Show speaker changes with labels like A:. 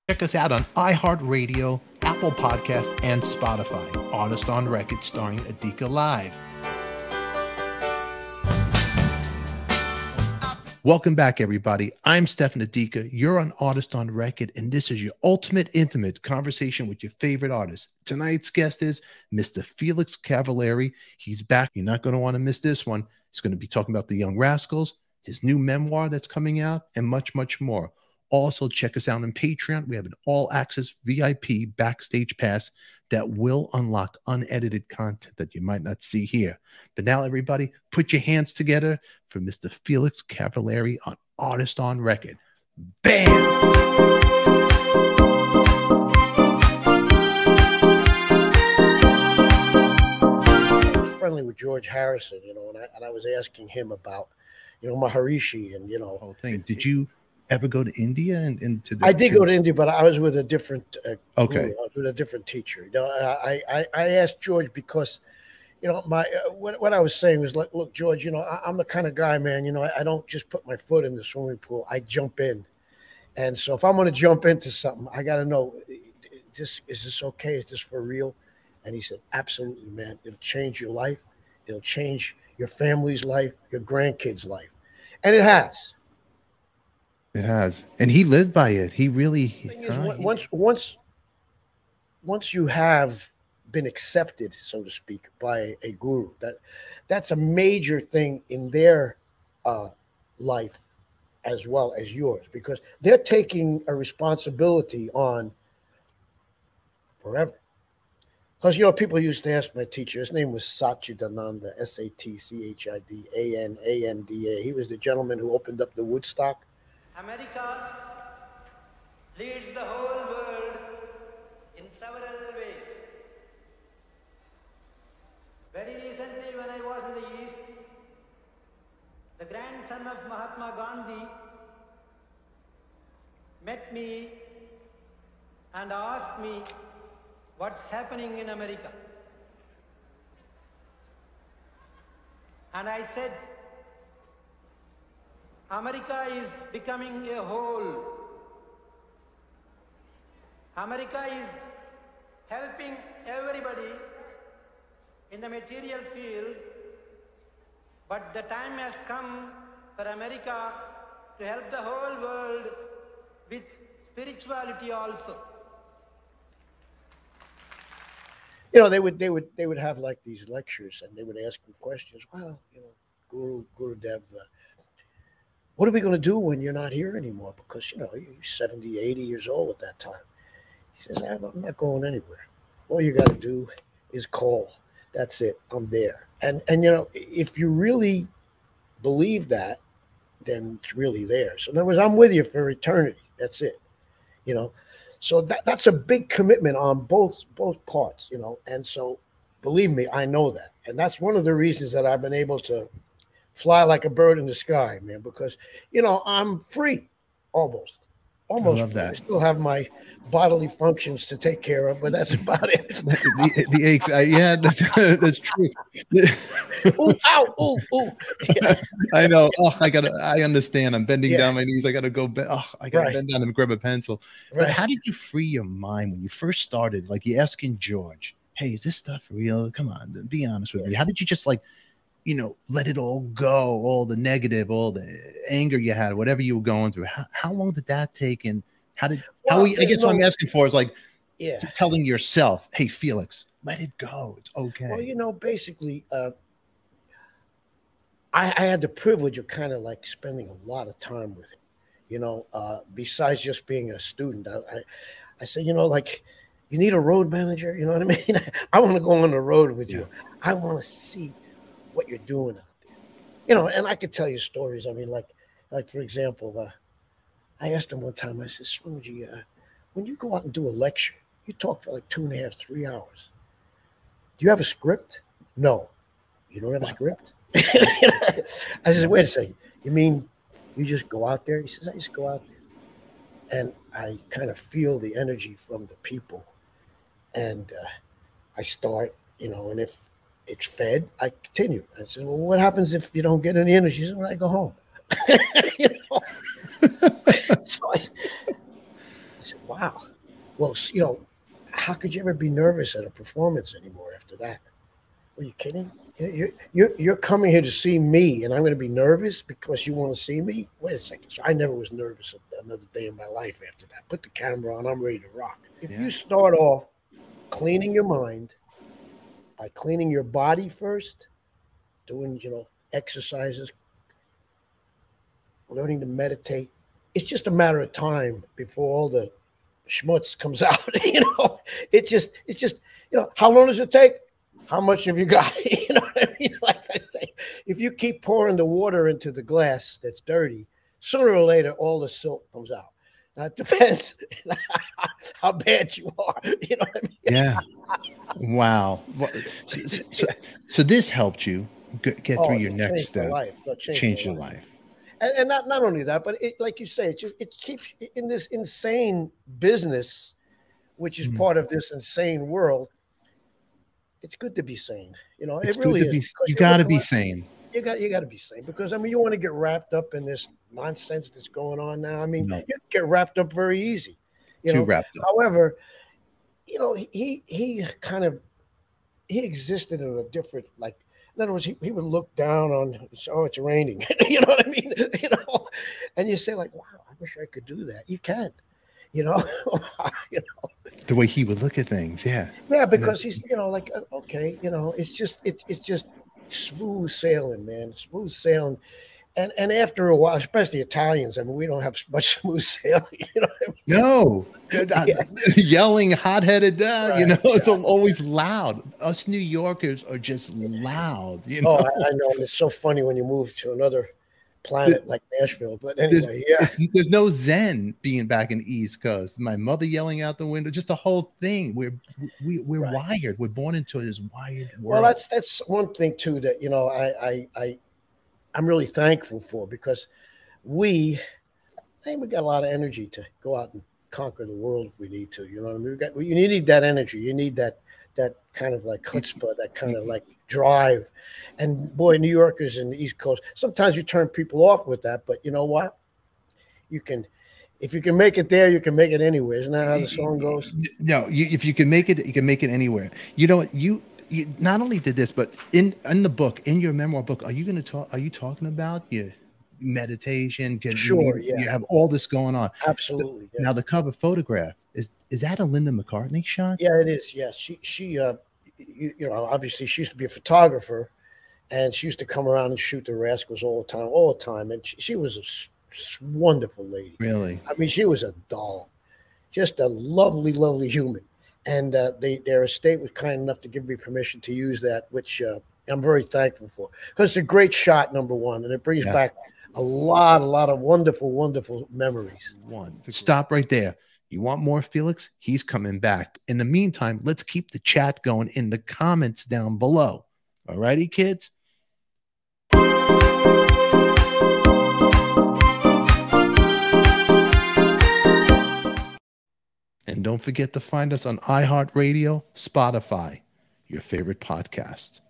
A: Check us out on iHeartRadio, Apple Podcast, and Spotify. Artist on Record starring ADIKA Live. Welcome back, everybody. I'm Stefan ADIKA. You're on Artist on Record, and this is your ultimate intimate conversation with your favorite artist. Tonight's guest is Mr. Felix Cavaliere. He's back. You're not going to want to miss this one. He's going to be talking about the Young Rascals, his new memoir that's coming out, and much, much more. Also, check us out on Patreon. We have an all-access VIP backstage pass that will unlock unedited content that you might not see here. But now, everybody, put your hands together for Mr. Felix Cavaliere on Artist on Record. Bam!
B: I was friendly with George Harrison, and I was asking him about, Maharishi and,
A: whole thing. Did you ever go to India and to
B: I did go to India, but I was with a different
A: okay.
B: Guru. I was with a different teacher. I asked George because, what I was saying was like, look, George, I'm the kind of guy, man, I don't just put my foot in the swimming pool. I jump in. And so if I'm going to jump into something, I got to know, is this okay? Is this for real? And he said, absolutely, man. It'll change your life. It'll change your family's life, your grandkids' life. And it has.
A: It has, and he lived by it. He really.
B: Once you have been accepted, so to speak, by a guru, that's a major thing in their life as well as yours, because they're taking a responsibility on forever. Because people used to ask my teacher. His name was Satchidananda, Satchidananda. He was the gentleman who opened up the Woodstock.
C: America leads the whole world in several ways. Very recently, when I was in the East, the grandson of Mahatma Gandhi met me and asked me what's happening in America. And I said, America is becoming a whole. America is helping everybody in the material field, but the time has come for America to help the whole world with spirituality also.
B: They would have like these lectures, and they would ask him questions. Well, Gurudev, what are we going to do when you're not here anymore? Because, you're 70, 80 years old at that time. He says, I'm not going anywhere. All you got to do is call. That's it. I'm there. And if you really believe that, then it's really there. So in other words, I'm with you for eternity. That's it. So that's a big commitment on both parts, And so believe me, I know that. And that's one of the reasons that I've been able to fly like a bird in the sky, man, because, I'm free, almost.
A: I love
B: free.
A: that.
B: I still have my bodily functions to take care of, but that's about it.
A: the aches, yeah, that's true.
B: Ooh, ow, ooh, ooh. Yeah.
A: I know. I understand. I'm bending down my knees. I got to go. I got to bend down and grab a pencil. But how did you free your mind when you first started? Like, you're asking George, hey, is this stuff real? Come on, be honest with me. How did you just let it all go, all the negative, all the anger you had, whatever you were going through? How long did that take? And I guess what I'm asking for is telling yourself, hey, Felix, let it go. It's okay.
B: Well, basically, I had the privilege of kind of like spending a lot of time with him, besides just being a student. I said, you need a road manager. You know what I mean? I want to go on the road with you. I want to see what you're doing out there, and I could tell you stories. I mean, like for example, I asked him one time, I said, Swoogie, when you go out and do a lecture, you talk for like 2.5, 3 hours. Do you have a script? No. You don't have a script? I said, wait a second. You mean you just go out there? He says, I just go out there. And I kind of feel the energy from the people. And I start, and if it's fed, I continue. I said, well, what happens if you don't get any energy? He said, well, I go home. So I said, wow. you know, how could you ever be nervous at a performance anymore after that? Are you kidding? You're coming here to see me, and I'm going to be nervous because you want to see me? Wait a second. So I never was nervous another day in my life after that. Put the camera on. I'm ready to rock. If you start off cleaning your mind by cleaning your body first, doing, you know, exercises, learning to meditate, it's just a matter of time before all the schmutz comes out. You know, it's just, you know, how long does it take? How much have you got? You know what I mean? Like I say, if you keep pouring the water into the glass that's dirty, sooner or later, all the silt comes out. Now, it depends how bad you are. You know what I mean?
A: Yeah. Wow. So this helped you get through your next step. Change your life.
B: And not only that, but it, like you say, it keeps in this insane business, which is part of this insane world. It's good to be sane. You know, it really is.
A: You got to be sane.
B: You got to be sane, because I mean, you want to get wrapped up in this nonsense that's going on now. I mean, you get wrapped up very easy. You know, wrapped up. However, you know, he existed in a different, like, in other words, he would look down on, oh, it's raining. You know what I mean? You know, and you say, like, wow, I wish I could do that. You can, you know, you know.
A: The way he would look at things, yeah.
B: Yeah, because he's, you know, like, okay, you know, it's just smooth sailing, man, smooth sailing. And after a while, especially Italians, I mean, we don't have much smooth sailing. You know what I mean?
A: No, yelling, hot-headed, you know, it's always loud. Us New Yorkers are just loud. You know?
B: Oh, I know. And it's so funny when you move to another planet like Nashville. But anyway,
A: there's no zen being back in the East Coast. My mother yelling out the window, just the whole thing. We're wired. We're born into this wired world.
B: Well, that's one thing too that, you know, I'm really thankful for, because we got a lot of energy to go out and conquer the world if we need to. You know what I mean? You need that energy. You need that kind of like chutzpah, that kind of like drive. And boy, New Yorkers and the East Coast, sometimes you turn people off with that. But you know what? If you can make it there, you can make it anywhere. Isn't that how the song goes?
A: No, if you can make it, you can make it anywhere. You know what? You not only did this, but in the book, in your memoir book, are you talking about your meditation?
B: Sure,
A: you have all this going on.
B: Absolutely.
A: Now the cover photograph, is that a Linda McCartney shot?
B: Yeah, it is. Yes, she you know, obviously she used to be a photographer, and she used to come around and shoot the Rascals all the time. And she was a wonderful lady. Really? I mean, she was a doll, just a lovely, lovely human. And their estate was kind enough to give me permission to use that, which I'm very thankful for, because it's a great shot, number one, and it brings back a lot of wonderful, wonderful memories.
A: Stop right there. You want more Felix? He's coming back. In the meantime, let's keep the chat going in the comments down below. All righty, kids? And don't forget to find us on iHeartRadio, Spotify, your favorite podcast.